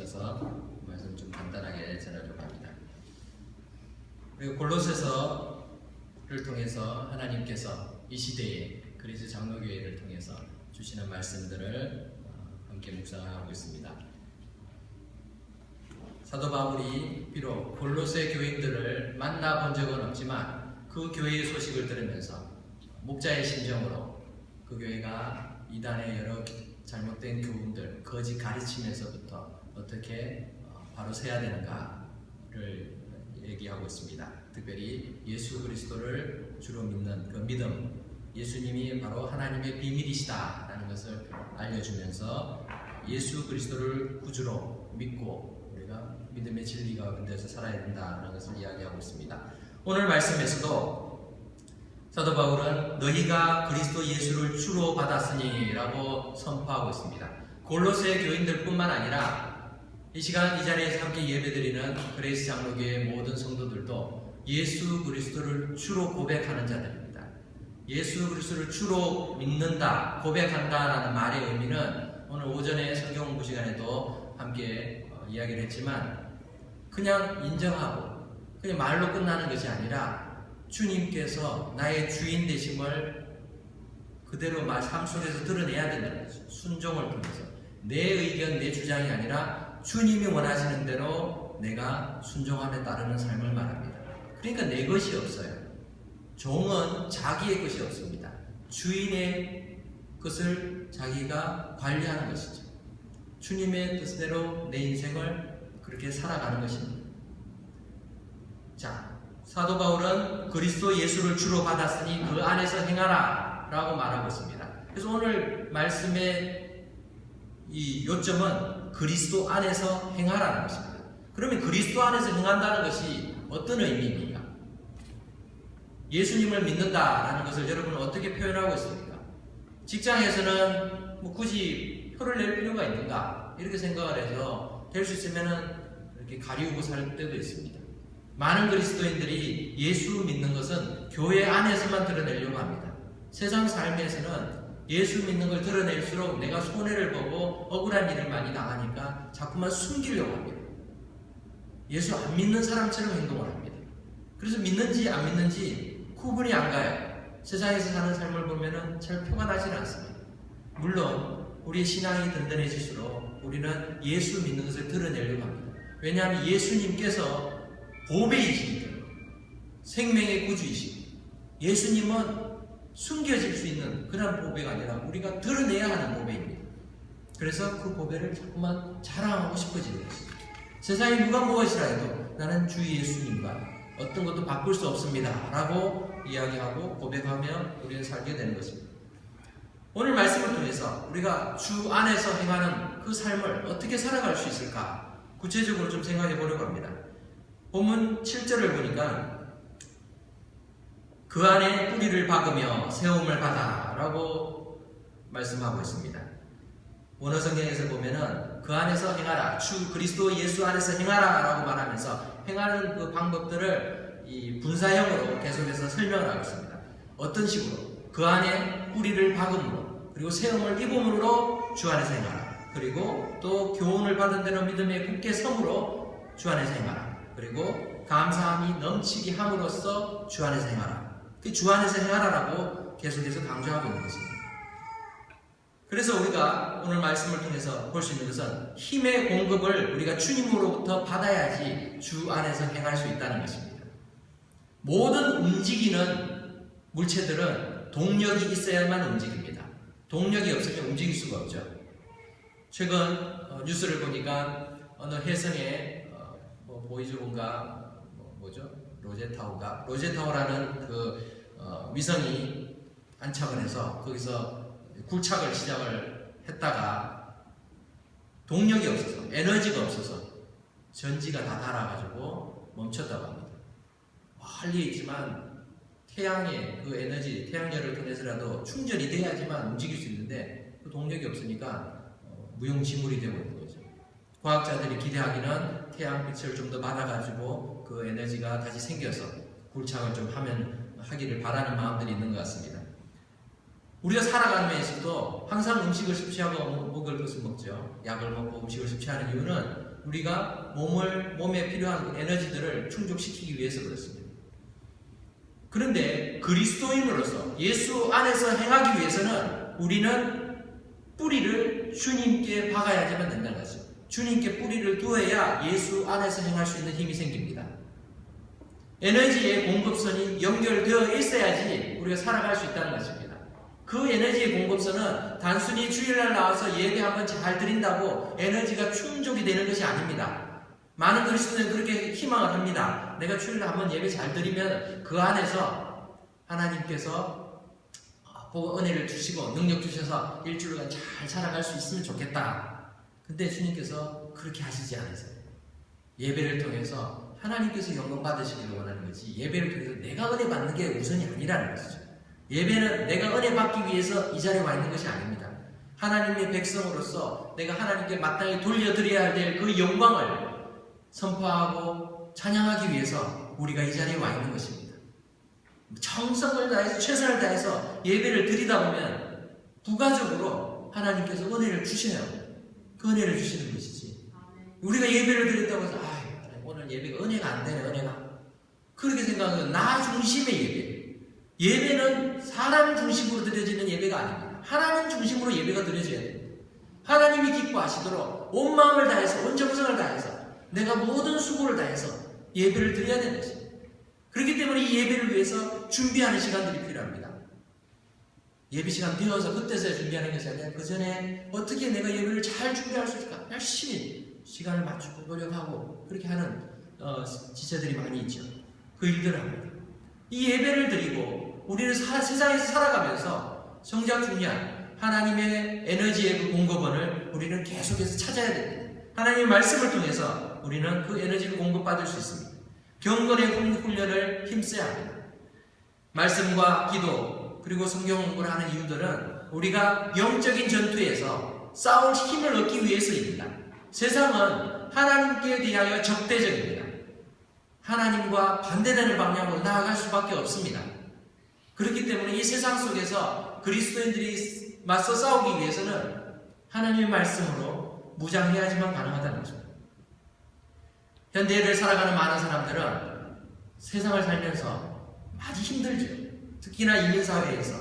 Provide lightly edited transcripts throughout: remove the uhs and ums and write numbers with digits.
있어서 말씀 좀 간단하게 전하려고 합니다. 그리고 골로새서를 통해서 하나님께서 이 시대에 그리스 장로교회를 통해서 주시는 말씀들을 함께 묵상하고 있습니다. 사도 바울이 비록 골로새 교인들을 만나본 적은 없지만 그 교회의 소식을 들으면서 목자의 심정으로 그 교회가 이단의 여러 잘못된 교훈들, 거짓 가르침에서부터 어떻게 바로 서야 되는가를 얘기하고 있습니다. 특별히 예수 그리스도를 주로 믿는 그 믿음, 예수님이 바로 하나님의 비밀이시다라는 것을 알려주면서 예수 그리스도를 구주로 믿고 우리가 믿음의 진리 가운데서 살아야 된다는 것을 이야기하고 있습니다. 오늘 말씀에서도 사도 바울은 너희가 그리스도 예수를 주로 받았으니 라고 선포하고 있습니다. 골로새 교인들 뿐만 아니라 이 시간 이 자리에서 함께 예배드리는 그레이스 장로교의 모든 성도들도 예수 그리스도를 주로 고백하는 자들입니다. 예수 그리스도를 주로 믿는다, 고백한다 라는 말의 의미는 오늘 오전에 성경 공부 시간에도 함께 이야기를 했지만 그냥 인정하고 그냥 말로 끝나는 것이 아니라 주님께서 나의 주인 되심을 그대로 삶 속에서 드러내야 된다는 거죠. 순종을 통해서 내 의견, 내 주장이 아니라 주님이 원하시는 대로 내가 순종함에 따르는 삶을 말합니다. 그러니까 내 것이 없어요. 종은 자기의 것이 없습니다. 주인의 것을 자기가 관리하는 것이죠. 주님의 뜻대로 내 인생을 그렇게 살아가는 것입니다. 자, 사도 바울은 그리스도 예수를 주로 받았으니 그 안에서 행하라 라고 말하고 있습니다. 그래서 오늘 말씀의 이 요점은 그리스도 안에서 행하라는 것입니다. 그러면 그리스도 안에서 행한다는 것이 어떤 의미입니까? 예수님을 믿는다라는 것을 여러분은 어떻게 표현하고 있습니까? 직장에서는 굳이 표를 낼 필요가 있는가? 이렇게 생각을 해서 될 수 있으면 이렇게 가리우고 살 때도 있습니다. 많은 그리스도인들이 예수 믿는 것은 교회 안에서만 드러내려고 합니다. 세상 삶에서는 예수 믿는 걸 드러낼수록 내가 손해를 보고 억울한 일을 많이 당하니까 자꾸만 숨기려고 합니다. 예수 안 믿는 사람처럼 행동을 합니다. 그래서 믿는지 안 믿는지 구분이 안 가요. 세상에서 사는 삶을 보면 잘 표가 나지는 않습니다. 물론 우리의 신앙이 든든해질수록 우리는 예수 믿는 것을 드러내려고 합니다. 왜냐하면 예수님께서 보배이시니까, 생명의 구주이시고, 예수님은 숨겨질 수 있는 그런 보배가 아니라 우리가 드러내야 하는 보배입니다. 그래서 그 보배를 자꾸만 자랑하고 싶어지는 것입니다. 세상에 누가 무엇이라 해도 나는 주 예수님과 어떤 것도 바꿀 수 없습니다 라고 이야기하고 고백하며 우리는 살게 되는 것입니다. 오늘 말씀을 통해서 우리가 주 안에서 행하는 그 삶을 어떻게 살아갈 수 있을까 구체적으로 좀 생각해 보려고 합니다. 본문 7절을 보니까 그 안에 뿌리를 박으며 세움을 받아 라고 말씀하고 있습니다. 원어 성경에서 보면은 그 안에서 행하라, 주 그리스도 예수 안에서 행하라 라고 말하면서 행하는 그 방법들을 이 분사형으로 계속해서 설명을 하고 있습니다. 어떤 식으로? 그 안에 뿌리를 박음으로, 그리고 세움을 입음으로 주 안에서 행하라. 그리고 또 교훈을 받은 대로 믿음에 굳게 섬으로 주 안에서 행하라. 그리고 감사함이 넘치게 함으로써 주 안에서 행하라. 그 주 안에서 행하라라고 계속해서 강조하고 있는 것입니다. 그래서 우리가 오늘 말씀을 통해서 볼 수 있는 것은 힘의 공급을 우리가 주님으로부터 받아야지 주 안에서 행할 수 있다는 것입니다. 모든 움직이는 물체들은 동력이 있어야만 움직입니다. 동력이 없으면 움직일 수가 없죠. 최근 뉴스를 보니까 어느 해성에 보이즈본가 로제타우라는 그 위성이 안착을 해서 거기서 굴착을 시작을 했다가 동력이 없어서, 에너지가 없어서 전지가 다 닳아가지고 멈췄다고 합니다. 멀리 있지만 태양의 그 에너지, 태양열을 통해서라도 충전이 돼야지만 움직일 수 있는데 그 동력이 없으니까 무용지물이 되고 있는 거죠. 과학자들이 기대하기는 태양빛을 좀 더 받아가지고 그 에너지가 다시 생겨서 굴착을 좀 하기를 바라는 마음들이 있는 것 같습니다. 우리가 살아가는 데에서도 항상 음식을 섭취하고 먹을 것을 먹죠. 약을 먹고 음식을 섭취하는 이유는 우리가 몸에 필요한 에너지들을 충족시키기 위해서 그렇습니다. 그런데 그리스도인으로서 예수 안에서 행하기 위해서는 우리는 뿌리를 주님께 박아야지만 된다는 거죠. 주님께 뿌리를 두어야 예수 안에서 행할 수 있는 힘이 생깁니다. 에너지의 공급선이 연결되어 있어야지 우리가 살아갈 수 있다는 것입니다. 그 에너지의 공급선은 단순히 주일날 나와서 예배 한번 잘 드린다고 에너지가 충족이 되는 것이 아닙니다. 많은 그리스도인은 그렇게 희망을 합니다. 내가 주일날 한번 예배 잘 드리면 그 안에서 하나님께서 은혜를 주시고 능력 주셔서 일주일간 잘 살아갈 수 있으면 좋겠다. 근데 주님께서 그렇게 하시지 않으세요. 예배를 통해서 하나님께서 영광 받으시기를 원하는 거지, 예배를 통해서 내가 은혜 받는 게 우선이 아니라는 것이죠. 예배는 내가 은혜 받기 위해서 이 자리에 와 있는 것이 아닙니다. 하나님의 백성으로서 내가 하나님께 마땅히 돌려드려야 될 그 영광을 선포하고 찬양하기 위해서 우리가 이 자리에 와 있는 것입니다. 정성을 다해서 최선을 다해서 예배를 드리다 보면 부가적으로 하나님께서 은혜를 주셔요. 그 은혜를 주시는 것이지. 우리가 예배를 드린다고 해서 오늘 예배가 은혜가 안 되네, 은혜가. 그렇게 생각하면 나 중심의 예배. 예배는 사람 중심으로 드려지는 예배가 아닙니다. 하나님 중심으로 예배가 드려져야 됩니다. 하나님이 기뻐하시도록 온 마음을 다해서, 온 정성을 다해서, 내가 모든 수고를 다해서 예배를 드려야 되는 것입니다. 그렇기 때문에 이 예배를 위해서 준비하는 시간들이 필요합니다. 예배 시간 비워서 그때서야 준비하는 것이 아니라 그 전에 어떻게 내가 예배를 잘 준비할 수 있을까? 열심히 시간을 맞추고 노력하고 그렇게 하는 지체들이 많이 있죠. 그 일들을 합니다. 이 예배를 드리고 우리는 세상에서 살아가면서 정작 중요한 하나님의 에너지의 그 공급원을 우리는 계속해서 찾아야 됩니다. 하나님의 말씀을 통해서 우리는 그 에너지를 공급받을 수 있습니다. 경건의 훈련을 힘써야 합니다. 말씀과 기도 그리고 성경 공부를 하는 이유들은 우리가 영적인 전투에서 싸울 힘을 얻기 위해서입니다. 세상은 하나님께 대하여 적대적입니다. 하나님과 반대되는 방향으로 나아갈 수밖에 없습니다. 그렇기 때문에 이 세상 속에서 그리스도인들이 맞서 싸우기 위해서는 하나님의 말씀으로 무장해야지만 가능하다는 것입니다. 현대를 살아가는 많은 사람들은 세상을 살면서 많이 힘들죠. 특히나 이민사회에서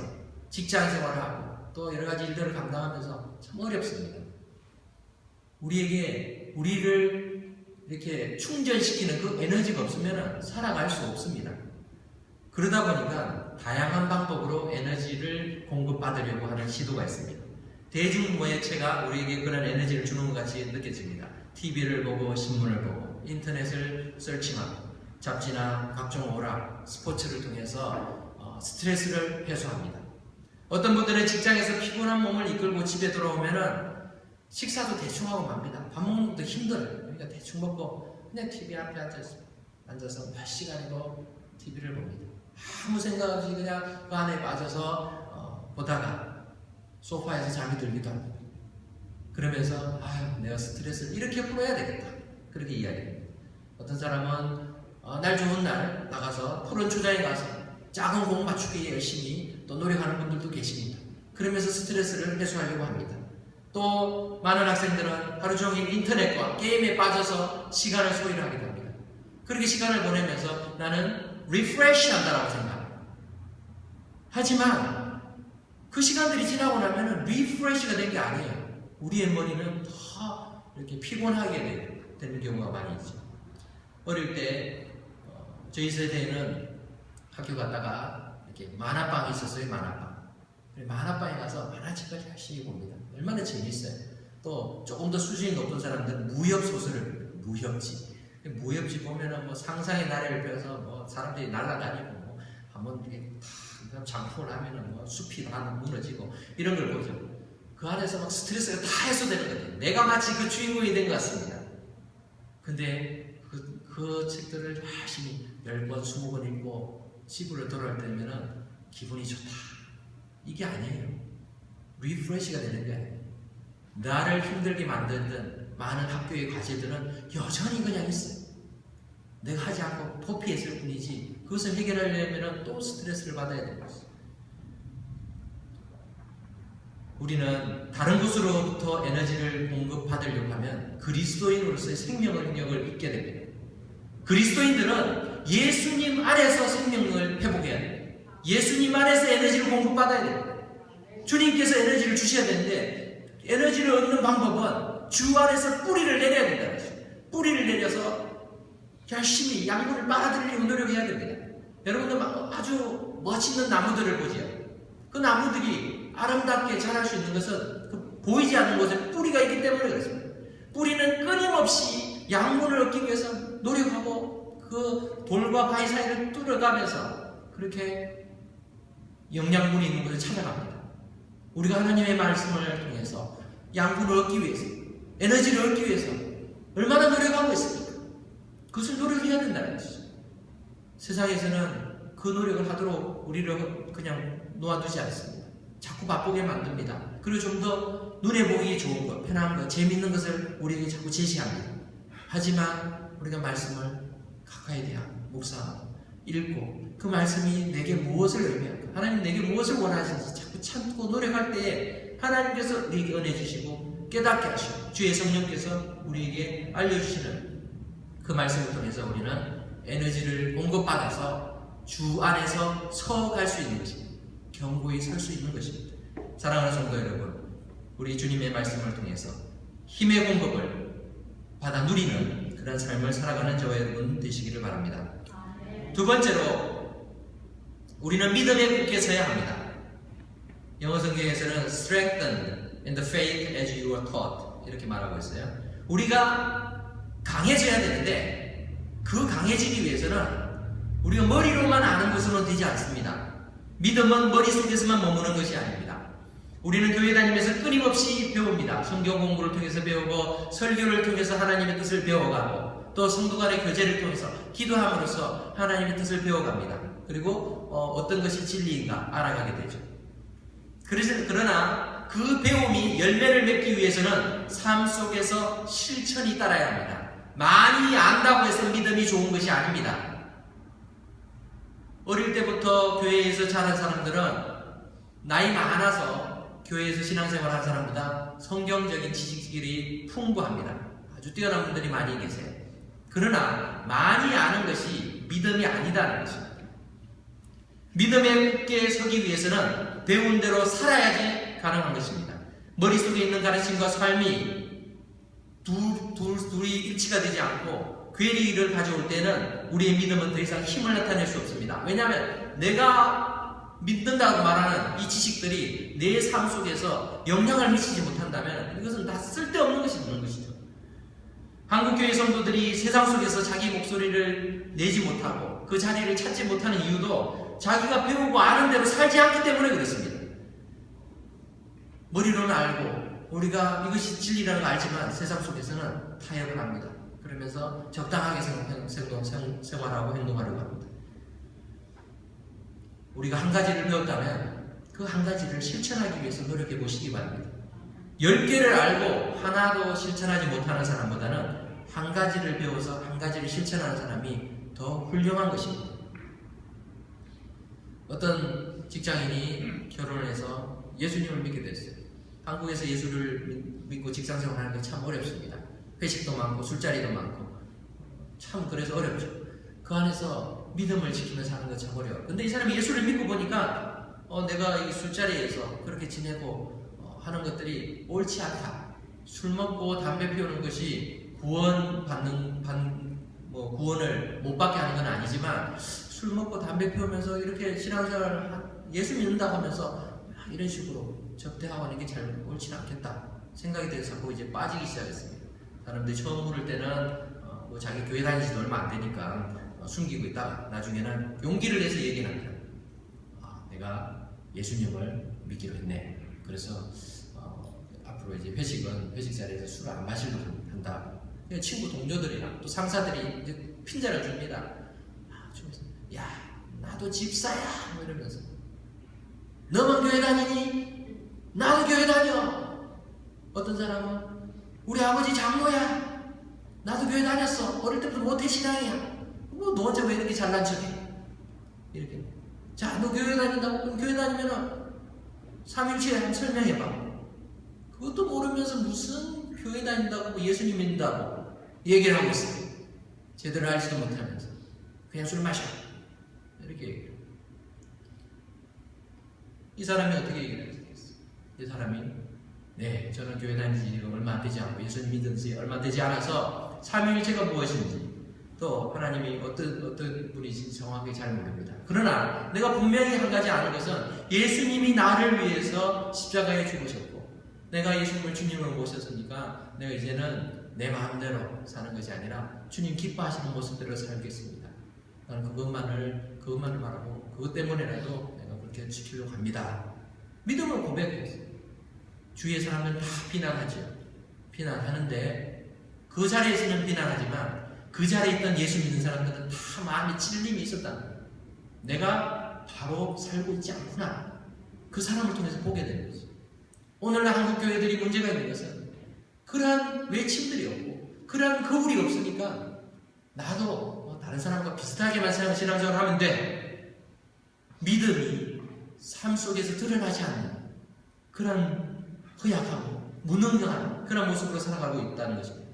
직장 생활하고 또 여러 가지 일들을 감당하면서 참 어렵습니다. 우리를 이렇게 충전시키는 그 에너지가 없으면 살아갈 수 없습니다. 그러다 보니까 다양한 방법으로 에너지를 공급받으려고 하는 시도가 있습니다. 대중매체가 우리에게 그런 에너지를 주는 것 같이 느껴집니다. TV를 보고 신문을 보고 인터넷을 서칭하고 잡지나 각종 오락, 스포츠를 통해서 스트레스를 해소합니다. 어떤 분들은 직장에서 피곤한 몸을 이끌고 집에 돌아오면은 식사도 대충 하고 맙니다. 밥 먹는 것도 힘들어요. 그러니까 대충 먹고 그냥 TV 앞에 앉아서 몇 시간이고 TV를 봅니다. 아무 생각 없이 그냥 그 안에 빠져서 보다가 소파에서 잠이 들기도 합니다. 그러면서 내가 스트레스를 이렇게 풀어야 되겠다. 그렇게 이야기합니다. 어떤 사람은 날 좋은 날 나가서 푸른 초장에 가서 작은 공 맞추기에 열심히 또 노력하는 분들도 계십니다. 그러면서 스트레스를 해소하려고 합니다. 또 많은 학생들은 하루 종일 인터넷과 게임에 빠져서 시간을 소요를 하게 됩니다. 그렇게 시간을 보내면서 나는 리프레시 한다라고 생각합니다. 하지만 그 시간들이 지나고 나면 리프레시가 된 게 아니에요. 우리의 머리는 더 이렇게 피곤하게 되는 경우가 많이 있죠. 어릴 때 저희 세대에는 학교 갔다가 이렇게 만화방이 있었어요. 만화방에 가서 만화책을 열심히 봅니다. 얼마나 재밌어요. 또 조금 더 수준이 높은 사람들은 무협소설을 무협지 보면은 뭐 상상의 나래를 펴서 뭐 사람들이 날아다니고 한번 이렇게 장풍을 하면은 뭐 숲이 다 무너지고 이런 걸 보죠. 그 안에서 막 스트레스가 다 해소되는 거예요. 내가 마치 그 주인공이 된 것 같습니다. 근데 그 책들을 열심히 10권, 20권 읽고 집으로 돌아올 때면은 기분이 좋다. 이게 아니에요. 리프레시가 되는 게 아니에요. 나를 힘들게 만들던 많은 학교의 과제들은 여전히 그냥 있어요. 내가 하지 않고 도피했을 뿐이지 그것을 해결하려면 또 스트레스를 받아야 되는 것이죠. 우리는 다른 곳으로부터 에너지를 공급받으려고 하면 그리스도인으로서의 생명의 능력을 잊게 됩니다. 그리스도인들은 예수님 안에서 생명을 회복해야 됩니다. 예수님 안에서 에너지를 공급받아야 됩니다. 주님께서 에너지를 주셔야 되는데 에너지를 얻는 방법은 주 안에서 뿌리를 내려야 된다는 것이죠. 뿌리를 내려서 열심히 양분을 빨아들이려고 노력해야 됩니다. 여러분들 아주 멋있는 나무들을 보지요. 그 나무들이 아름답게 자랄 수 있는 것은 그 보이지 않는 곳에 뿌리가 있기 때문에 그렇습니다. 뿌리는 끊임없이 양분을 얻기 위해서 노력하고 그 돌과 바위 사이를 뚫어가면서 그렇게 영양분이 있는 곳을 찾아갑니다. 우리가 하나님의 말씀을 통해서 양분을 얻기 위해서, 에너지를 얻기 위해서 얼마나 노력하고 있습니까? 그것을 노력해야 된다는 것이죠. 세상에서는 그 노력을 하도록 우리를 그냥 놓아두지 않습니다. 자꾸 바쁘게 만듭니다. 그리고 좀 더 눈에 보기 좋은 것, 편한 것, 재미있는 것을 우리에게 자꾸 제시합니다. 하지만 우리가 말씀을 가까이 대하고 묵상하고 읽고 그 말씀이 내게 무엇을 의미할까? 하나님 내게 무엇을 원하시는지 자꾸 참고 노력할 때에 하나님께서 우리에게 은혜 주시고 깨닫게 하시고 주의 성령께서 우리에게 알려주시는 그 말씀을 통해서 우리는 에너지를 공급받아서 주 안에서 서갈 수 있는 것입니다. 견고히 설 수 있는 것입니다. 사랑하는 성도 여러분, 우리 주님의 말씀을 통해서 힘의 공급을 받아 누리는 그런 삶을 살아가는 저와 여러분 되시기를 바랍니다. 두 번째로 우리는 믿음에 굳게 서야 합니다. 영어 성경에서는 strengthened in the faith as you are taught 이렇게 말하고 있어요. 우리가 강해져야 되는데 그 강해지기 위해서는 우리가 머리로만 아는 것으로는 되지 않습니다. 믿음은 머릿속에서만 머무는 것이 아닙니다. 우리는 교회 다니면서 끊임없이 배웁니다. 성경 공부를 통해서 배우고 설교를 통해서 하나님의 뜻을 배워가고 또 성도 간의 교제를 통해서 기도함으로써 하나님의 뜻을 배워갑니다. 그리고 어떤 것이 진리인가 알아가게 되죠. 그러나 그 배움이 열매를 맺기 위해서는 삶 속에서 실천이 따라야 합니다. 많이 안다고 해서 믿음이 좋은 것이 아닙니다. 어릴 때부터 교회에서 자란 사람들은 나이 많아서 교회에서 신앙생활 한 사람보다 성경적인 지식들이 풍부합니다. 아주 뛰어난 분들이 많이 계세요. 그러나 많이 아는 것이 믿음이 아니다는 것입니다. 믿음에 굳게 서기 위해서는 배운 대로 살아야지 가능한 것입니다. 머릿속에 있는 가르침과 삶이 둘이 일치가 되지 않고 괴리를 가져올 때는 우리의 믿음은 더 이상 힘을 나타낼 수 없습니다. 왜냐하면 내가 믿는다고 말하는 이 지식들이 내 삶 속에서 영향을 미치지 못한다면 이것은 다 쓸데없는 것이 있는 것이죠. 한국교회 성도들이 세상 속에서 자기 목소리를 내지 못하고 그 자리를 찾지 못하는 이유도 자기가 배우고 아는 대로 살지 않기 때문에 그렇습니다. 머리로는 알고 우리가 이것이 진리라는 걸 알지만 세상 속에서는 타협을 합니다. 그러면서 적당하게 생활하고 행동하려고 합니다. 우리가 한 가지를 배웠다면 그 한 가지를 실천하기 위해서 노력해 보시기 바랍니다. 10개를 알고 하나도 실천하지 못하는 사람보다는 한 가지를 배워서 한 가지를 실천하는 사람이 더 훌륭한 것입니다. 어떤 직장인이 결혼을 해서 예수님을 믿게 됐어요. 한국에서 예수를 믿고 직장생활하는 게 참 어렵습니다. 회식도 많고 술자리도 많고 참 그래서 어렵죠. 그 안에서 믿음을 지키면서 하는 거 참 어려워요. 근데 이 사람이 예수를 믿고 보니까 내가 이 술자리에서 그렇게 지내고 하는 것들이 옳지 않다. 술 먹고 담배 피우는 것이 구원을 못 받게 하는 건 아니지만 술 먹고 담배 피우면서 이렇게 신앙생활을 예수 믿는다고 하면서 이런 식으로 접대하고 하는 게 잘 옳지 않겠다 생각이 돼서 자꾸 이제 빠지기 시작했습니다. 사람들이 처음 부를 때는 자기 교회 다니지도 얼마 안 되니까 숨기고 있다가 나중에는 용기를 내서 얘기를 합니다. 내가 예수님을 믿기로 했네. 그래서 앞으로 이제 회식 자리에서 술을 안 마시려고 한다. 친구 동료들이랑 또 상사들이 이제 핀자를 줍니다. 야, 나도 집사야. 뭐 이러면서 너만 교회 다니니? 나도 교회 다녀. 어떤 사람은 우리 아버지 장로야. 나도 교회 다녔어. 어릴 때부터 모태신앙이야. 너 혼자 왜 이렇게 잘난 척해? 이렇게. 자, 너 교회 다닌다고? 그럼 교회 다니면은 3일치에 한번 설명해봐. 그것도 모르면서 무슨 교회 다닌다고 예수님 믿는다고 얘기를 하고 있어요. 제대로 알지도 못하면서 그냥 술 마셔 이렇게 얘기해요. 이 사람이 어떻게 얘기를 하겠어요? 이 사람이 네, 저는 교회 다니지 지가 얼마 되지 않고 예수님 믿은 지 얼마 되지 않아서 삼위일체가 무엇인지 또 하나님이 어떤 분이신지 정확히 잘 모릅니다. 그러나 내가 분명히 한 가지 아는 것은 예수님이 나를 위해서 십자가에 죽으셨고 내가 예수님을 주님으로 모셨으니까 내가 이제는 내 마음대로 사는 것이 아니라 주님 기뻐하시는 모습대로 살겠습니다. 나는 그것만을 바라고 그것 때문에라도 내가 그렇게 지키려고 합니다. 믿음을 고백했어요. 주위의 사람들은 다 비난하죠. 비난하는데 그 자리에서는 비난하지만 그 자리에 있던 예수 믿는 사람들은 다 마음에 찔림이 있었다는 거예요. 내가 바로 살고 있지 않구나. 그 사람을 통해서 보게 되는 거죠. 오늘날 한국 교회들이 문제가 있는 것은 그러한 외침들이 없고 그러한 거울이 없으니까 나도 다른 사람과 비슷하게만 신앙생활을 하면 돼. 믿음이 삶 속에서 드러나지 않는 그런 허약하고 무능력한 그런 모습으로 살아가고 있다는 것입니다.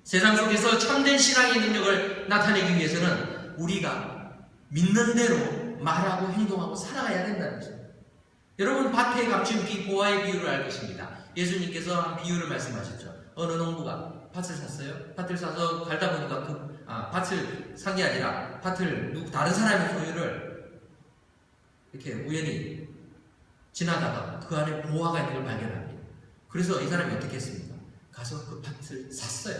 세상 속에서 참된 신앙의 능력을 나타내기 위해서는 우리가 믿는 대로 말하고 행동하고 살아가야 된다는 것입니다. 여러분 밭에 감춘 비 보화의 비유를 알 것입니다. 예수님께서 한 비유를 말씀하셨죠. 어느 농부가 밭을 샀어요. 밭을 사서 갈다 보니까 밭을 산 게 아니라 밭을 다른 사람의 소유를 이렇게 우연히 지나다가 그 안에 보화가 있는 걸 발견합니다. 그래서 이 사람이 어떻게 했습니까? 가서 그 밭을 샀어요.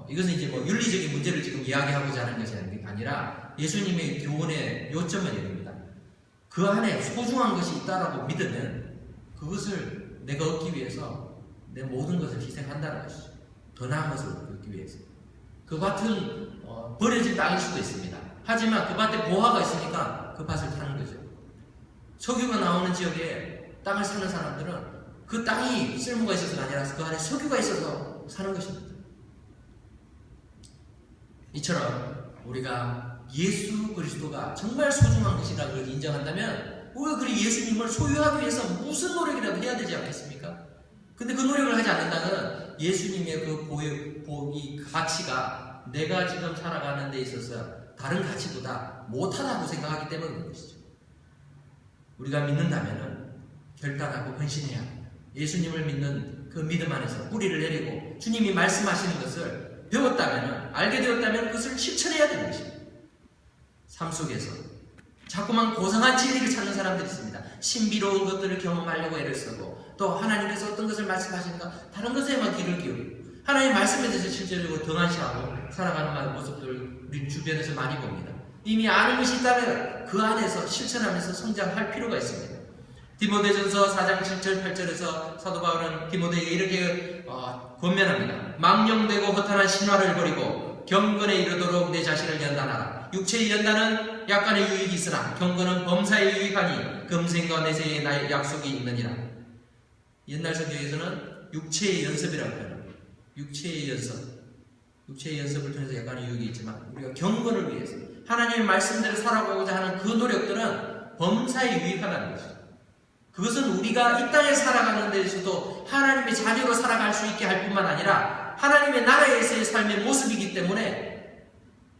이것은 이제 윤리적인 문제를 지금 이야기하고자 하는 것이 아니라 예수님의 교훈의 요점은 이겁니다. 그 안에 소중한 것이 있다라고 믿으면 그것을 내가 얻기 위해서 내 모든 것을 희생한다는 것이죠. 더 나은 것을 얻기 위해서. 그 밭은 버려진 땅일 수도 있습니다. 하지만 그 밭에 보화가 있으니까 그 밭을 사는 거죠. 석유가 나오는 지역에 땅을 사는 사람들은 그 땅이 쓸모가 있어서가 아니라 그 안에 석유가 있어서 사는 것입니다. 이처럼 우리가 예수 그리스도가 정말 소중한 것이라고 인정한다면 우리가 그 예수님을 소유하기 위해서 무슨 노력이라도 해야 되지 않겠습니까? 근데 그 노력을 하지 않는다는 예수님의 이 가치가 내가 지금 살아가는 데 있어서 다른 가치보다 못하다고 생각하기 때문인 것이죠. 우리가 믿는다면 결단하고 헌신해야 합니다. 예수님을 믿는 그 믿음 안에서 뿌리를 내리고 주님이 말씀하시는 것을 배웠다면, 알게 되었다면 그것을 실천해야 되는 것입니다. 삶 속에서 자꾸만 고상한 진리를 찾는 사람들이 있습니다. 신비로운 것들을 경험하려고 애를 쓰고 또 하나님께서 어떤 것을 말씀하시는가 다른 것에만 귀를 기울이고 하나님의 말씀에 대해서 실제적으로 등한시하고 살아가는 모습들을 우리 주변에서 많이 봅니다. 이미 아는 것이 있다면 그 안에서 실천하면서 성장할 필요가 있습니다. 디모데전서 4장 7절 8절에서 사도 바울은 디모데에게 이렇게 권면합니다. 망령되고 허탄한 신화를 버리고 경건에 이르도록 내 자신을 연단하라. 육체의 연단은 약간의 유익이 있으나 경건은 범사에 유익하니 금생과 내세에 나의 약속이 있느니라. 옛날 성경에서는 육체의 연습이라고 표현합니다. 육체의 연습을 통해서 약간의 유익이 있지만 우리가 경건을 위해서 하나님의 말씀대로 살아가고자 하는 그 노력들은 범사에 유익하다는 것이죠. 그것은 우리가 이 땅에 살아가는 데에서도 하나님의 자녀로 살아갈 수 있게 할 뿐만 아니라 하나님의 나라에서의 삶의 모습이기 때문에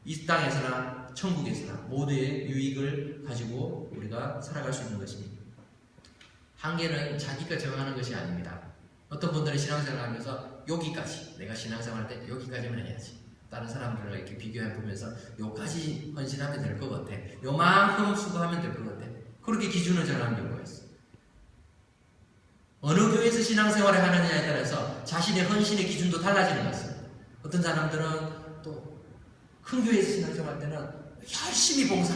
이 땅에서나 천국에서나 모두의 유익을 가지고 우리가 살아갈 수 있는 것입니다. 한계는 자기가 정하는 것이 아닙니다. 어떤 분들은 신앙생활을 하면서 여기까지, 내가 신앙생활 할 때 여기까지만 해야지. 다른 사람들과 이렇게 비교해 보면서 요까지 헌신하면 될 것 같아. 요만큼 수고하면 될 것 같아. 그렇게 기준을 정하는 경우가 있어요. 어느 교회에서 신앙생활을 하느냐에 따라서 자신의 헌신의 기준도 달라지는 것 같습니다. 어떤 사람들은 또 큰 교회에서 신앙생활 할 때는 열심히 봉사,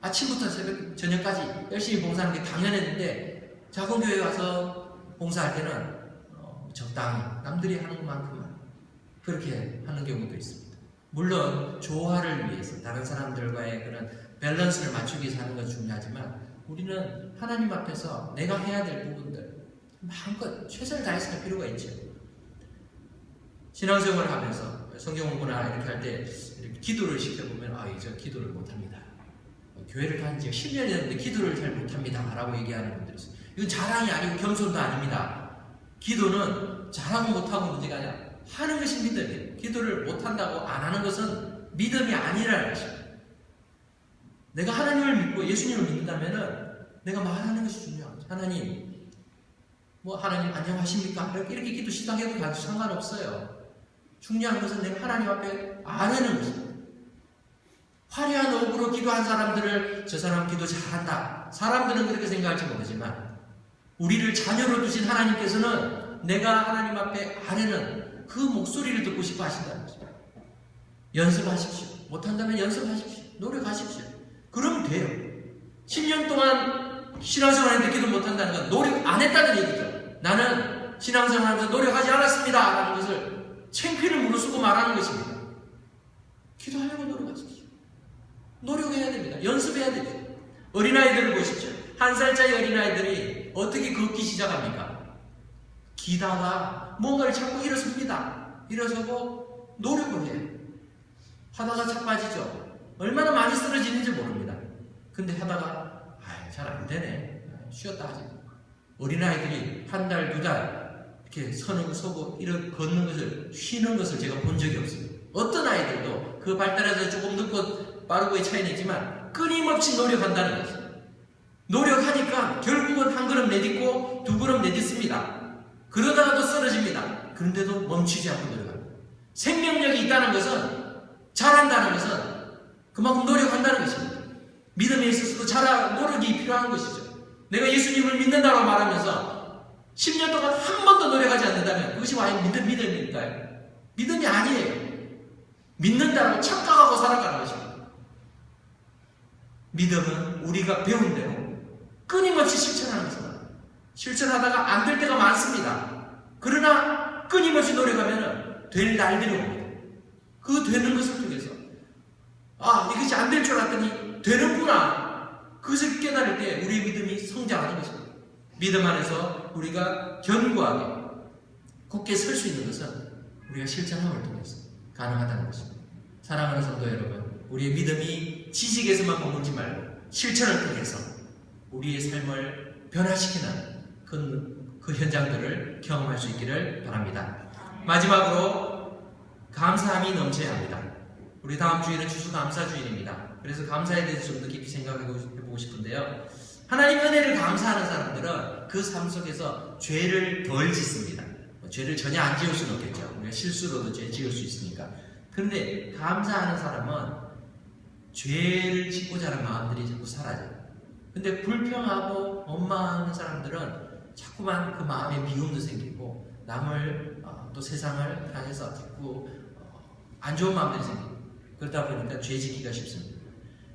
아침부터 저녁까지 열심히 봉사하는 게 당연했는데 작은 교회에 와서 봉사할 때는 적당히 남들이 하는 것만큼만 그렇게 하는 경우도 있습니다. 물론 조화를 위해서 다른 사람들과의 그런 밸런스를 맞추기 위해서 하는 건 중요하지만 우리는 하나님 앞에서 내가 해야 될 부분들 마음껏 최선을 다해서 할 필요가 있죠. 신앙생활을 하면서 성경 공부나 이렇게 할 때 기도를 시켜보면 저 기도를 못합니다. 교회를 다닌 지가 10년이 됐는데 기도를 잘 못합니다 라고 얘기하는 분들이 있어요. 이건 자랑이 아니고 겸손도 아닙니다. 기도는 잘하고 못하고 문제가 아니라 하는 것이 믿음이에요. 기도를 못한다고 안 하는 것은 믿음이 아니라는 것입니다. 내가 하나님을 믿고 예수님을 믿는다면은 내가 말하는 것이 중요합니다. 하나님, 하나님 안녕하십니까? 이렇게 기도 시작해도 상관없어요. 중요한 것은 내가 하나님 앞에 아뢰는 것입니다. 화려한 억으로 기도한 사람들을 저 사람 기도 잘한다. 사람들은 그렇게 생각할지 모르지만 우리를 자녀로 두신 하나님께서는 내가 하나님 앞에 아뢰는 그 목소리를 듣고 싶어 하신다는 것입니다. 연습하십시오. 못한다면 연습하십시오. 노력하십시오. 그러면 돼요. 10년 동안 신앙생활했는데 기도 못한다는 건 노력 안 했다는 얘기죠. 나는 신앙생활하면서 노력하지 않았습니다 라는 것을 창피를 무릅쓰고 말하는 것입니다. 기도하려고 노력하십시오. 노력해야 됩니다. 연습해야 되죠. 어린아이들을 보십시오. 1살짜리 어린아이들이 어떻게 걷기 시작합니까? 기다가 뭔가를 찾고 일어섭니다. 일어서고 노력을 해요. 하다가 착 빠지죠. 얼마나 많이 쓰러지는지 모릅니다. 근데 하다가 잘 안 되네. 쉬었다 하지. 어린아이들이 1달, 2달 이렇게 서고 걷는 것을 쉬는 것을 제가 본 적이 없어요. 어떤 아이들도 그 발달에서 조금 늦고 빠르고의 차이는 있지만 끊임없이 노력한다는 것이죠. 노력하니까 결국은 한 걸음 내딛고 2걸음 내딛습니다. 그러다가도 쓰러집니다. 그런데도 멈추지 않고 노력합니다. 생명력이 있다는 것은, 잘한다는 것은 그만큼 노력한다는 것입니다. 믿음에 있어서도 노력이 필요한 것이죠. 내가 예수님을 믿는다고 말하면서 10년 동안 한 번도 노력하지 않는다면 그것이 과연 믿음일까요? 믿음이 아니에요. 믿는다고 착각하고 살아가는 것입니다. 믿음은 우리가 배운 대로 끊임없이 실천하는 것입니다. 실천하다가 안 될 때가 많습니다. 그러나 끊임없이 노력하면 될 날들이 옵니다. 그 되는 것을 통해서 이것이 안 될 줄 알았더니 되는구나. 그것을 깨달을 때 우리의 믿음이 성장하는 것입니다. 믿음 안에서 우리가 견고하게 굳게 설 수 있는 것은 우리가 실천함을 통해서 가능하다는 것입니다. 사랑하는 성도 여러분, 우리의 믿음이 지식에서만 머물지 말고 실천을 통해서 우리의 삶을 변화시키는 그 현장들을 경험할 수 있기를 바랍니다. 마지막으로 감사함이 넘쳐야 합니다. 우리 다음 주일은 추수감사주일입니다. 그래서 감사에 대해서 좀 더 깊이 생각해보고 싶은데요. 하나님 은혜를 감사하는 사람들은 그 삶 속에서 죄를 덜 짓습니다. 죄를 전혀 안 지을 수는 없겠죠. 우리가 실수로도 죄 지을 수 있으니까. 그런데 감사하는 사람은 죄를 짓고자 하는 마음들이 자꾸 사라져요. 근데 불평하고 원망하는 사람들은 자꾸만 그 마음에 미움도 생기고 남을 또 세상을 향해서 자꾸 안 좋은 마음들이 생깁니다. 그러다 보니까 죄 짓기가 쉽습니다.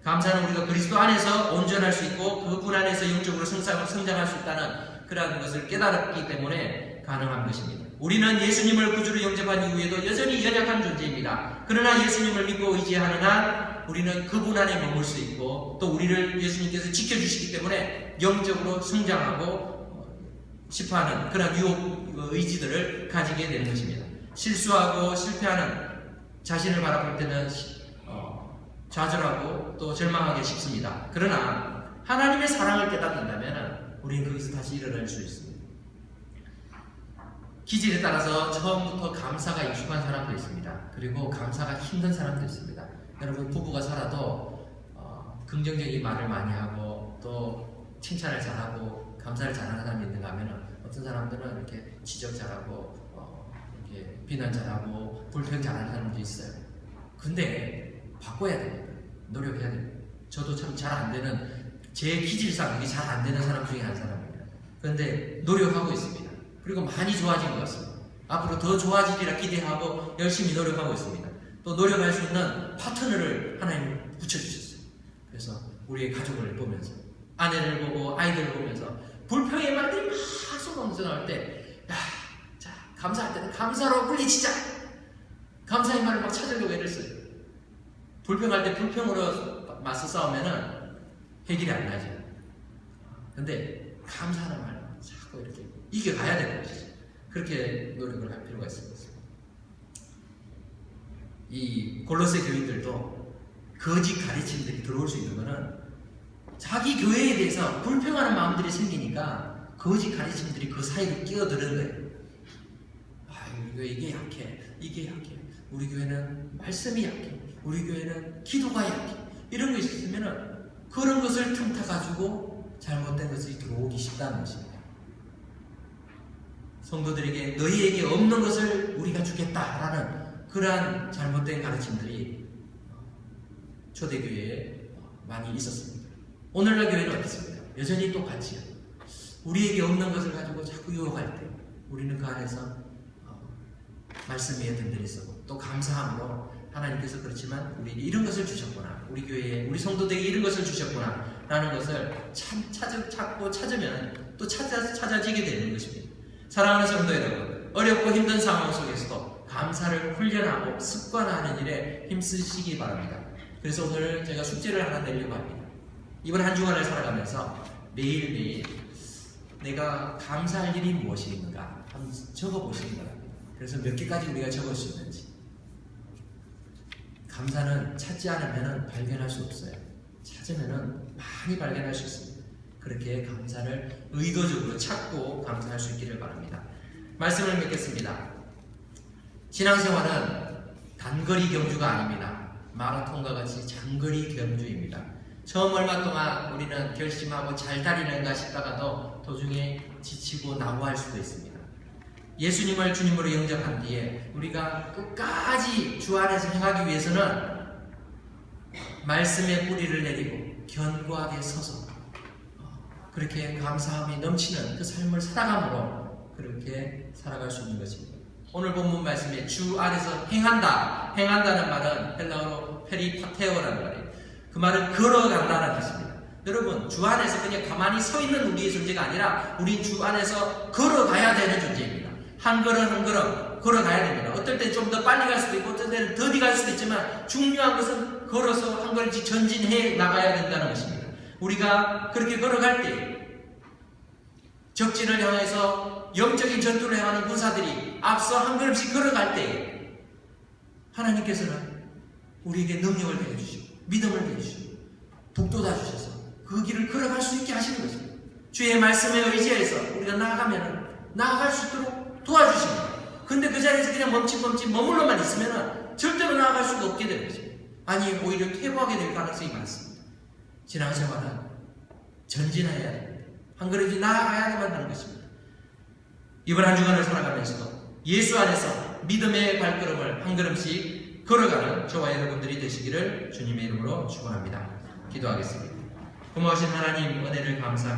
감사는 우리가 그리스도 안에서 온전할 수 있고 그분 안에서 영적으로 성장할 수 있다는 그러한 것을 깨달았기 때문에 가능한 것입니다. 우리는 예수님을 구주로 영접한 이후에도 여전히 연약한 존재입니다. 그러나 예수님을 믿고 의지하는 한 우리는 그분 안에 머물 수 있고 또 우리를 예수님께서 지켜주시기 때문에 영적으로 성장하고 싶어하는 그런 의지들을 가지게 되는 것입니다. 실수하고 실패하는 자신을 바라볼 때는 좌절하고 또 절망하기 쉽습니다. 그러나 하나님의 사랑을 깨닫는다면 우리는 거기서 다시 일어날 수 있습니다. 기질에 따라서 처음부터 감사가 익숙한 사람도 있습니다. 그리고 감사가 힘든 사람도 있습니다. 여러분 부부가 살아도 긍정적인 말을 많이 하고 또 칭찬을 잘하고 감사를 잘하는 사람이 있는가 하면 어떤 사람들은 이렇게 지적 잘하고 이렇게 비난 잘하고 불평 잘하는 사람도 있어요. 근데 바꿔야 됩니다. 노력해야 됩니다. 저도 참 잘 안 되는 제 기질상 이게 잘 안 되는 사람 중에 한 사람입니다. 그런데 노력하고 있습니다. 그리고 많이 좋아진 것 같습니다. 앞으로 더 좋아지리라 기대하고 열심히 노력하고 있습니다. 또 노력할 수 있는 파트너를 하나님 붙여주셨어요. 그래서 우리의 가족을 보면서 아내를 보고 아이들을 보면서 불평의 말들이 막 쏟아져 나올 때 자 감사할 때는 감사로 물리치자. 감사의 말을 막 찾으려고 애를 써요. 불평할 때 불평으로 맞서 싸우면은 해결이 안 나죠. 근데 감사하는 말 자꾸 이렇게 이겨가야 되는 것이죠. 그렇게 노력을 할 필요가 있습니다. 이 골로새 교인들도 거짓 가르침들이 들어올 수 있는 것은 자기 교회에 대해서 불평하는 마음들이 생기니까 거짓 가르침들이 그 사이로 끼어드는 거예요. 교회 이게 약해, 이게 약해, 우리 교회는 말씀이 약해, 우리 교회는 기도가 약해, 이런 것이 있으면 그런 것을 틈타가지고 잘못된 것이 들어오기 쉽다는 것입니다. 성도들에게 너희에게 없는 것을 우리가 주겠다라는 그러한 잘못된 가르침들이 초대교회에 많이 있었습니다. 오늘날 교회는 어떻습니까? 여전히 똑같이요. 우리에게 없는 것을 가지고 자꾸 유혹할 때 우리는 그 안에서 말씀 위에 든든히 서고 또 감사함으로 하나님께서 그렇지만 우리에게 이런 것을 주셨구나, 우리 교회에 우리 성도들에게 이런 것을 주셨구나 라는 것을 찾고 찾으면 또 찾아지게 되는 것입니다. 사랑하는 성도 여러분, 어렵고 힘든 상황 속에서도 감사를 훈련하고 습관화하는 일에 힘쓰시기 바랍니다. 그래서 오늘 제가 숙제를 하나 내려고 합니다. 이번 한 주간을 살아가면서 매일매일 내가 감사할 일이 무엇인가 한번 적어보시기 바랍니다. 그래서 몇 개까지 우리가 적을 수 있는지. 감사는 찾지 않으면 발견할 수 없어요. 찾으면 많이 발견할 수 있습니다. 그렇게 감사를 의도적으로 찾고 감사할 수 있기를 바랍니다. 말씀을 맺겠습니다. 신앙생활은 단거리 경주가 아닙니다. 마라톤과 같이 장거리 경주입니다. 처음 얼마 동안 우리는 결심하고 잘 달리는가 싶다가도 도중에 지치고 나고할 수도 있습니다. 예수님을 주님으로 영접한 뒤에 우리가 끝까지 주 안에서 행하기 위해서는 말씀의 뿌리를 내리고 견고하게 서서 그렇게 감사함이 넘치는 그 삶을 살아감으로 그렇게 살아갈 수 있는 것입니다. 오늘 본문 말씀에 주 안에서 행한다는 말은 헬라어로 페리파테오라는 말이에요. 그 말은 걸어간다는 뜻입니다. 여러분, 주 안에서 그냥 가만히 서 있는 우리의 존재가 아니라 우리 주 안에서 걸어가야 되는 존재입니다. 한 걸음 한 걸음 걸어가야 됩니다. 어떨 때 좀 더 빨리 갈 수도 있고 어떨 때는 더디 갈 수도 있지만 중요한 것은 걸어서 한 걸음씩 전진해 나가야 된다는 것입니다. 우리가 그렇게 걸어갈 때 적진을 향해서 영적인 전투를 행하는 군사들이 앞서 한 걸음씩 걸어갈 때 하나님께서는 우리에게 능력을 더해주시고 믿음을 더해주시고 북돋아 주셔서 그 길을 걸어갈 수 있게 하시는 것입니다. 주의 말씀에 의지해서 우리가 나아갈 수 있도록 도와주십니다. 근데 그 자리에서 그냥 멈칫멈칫 머물러만 있으면 절대로 나아갈 수가 없게 되는 것입니다. 아니, 오히려 퇴보하게 될 가능성이 많습니다. 신앙생활은 전진해야 됩니다. 한 걸음씩 나아가야만 하는 것입니다. 이번 한 주간을 살아가면서도 예수 안에서 믿음의 발걸음을 한 걸음씩 걸어가는 저와 여러분들이 되시기를 주님의 이름으로 축원합니다. 기도하겠습니다. 고마우신 하나님, 은혜를 감사합니다.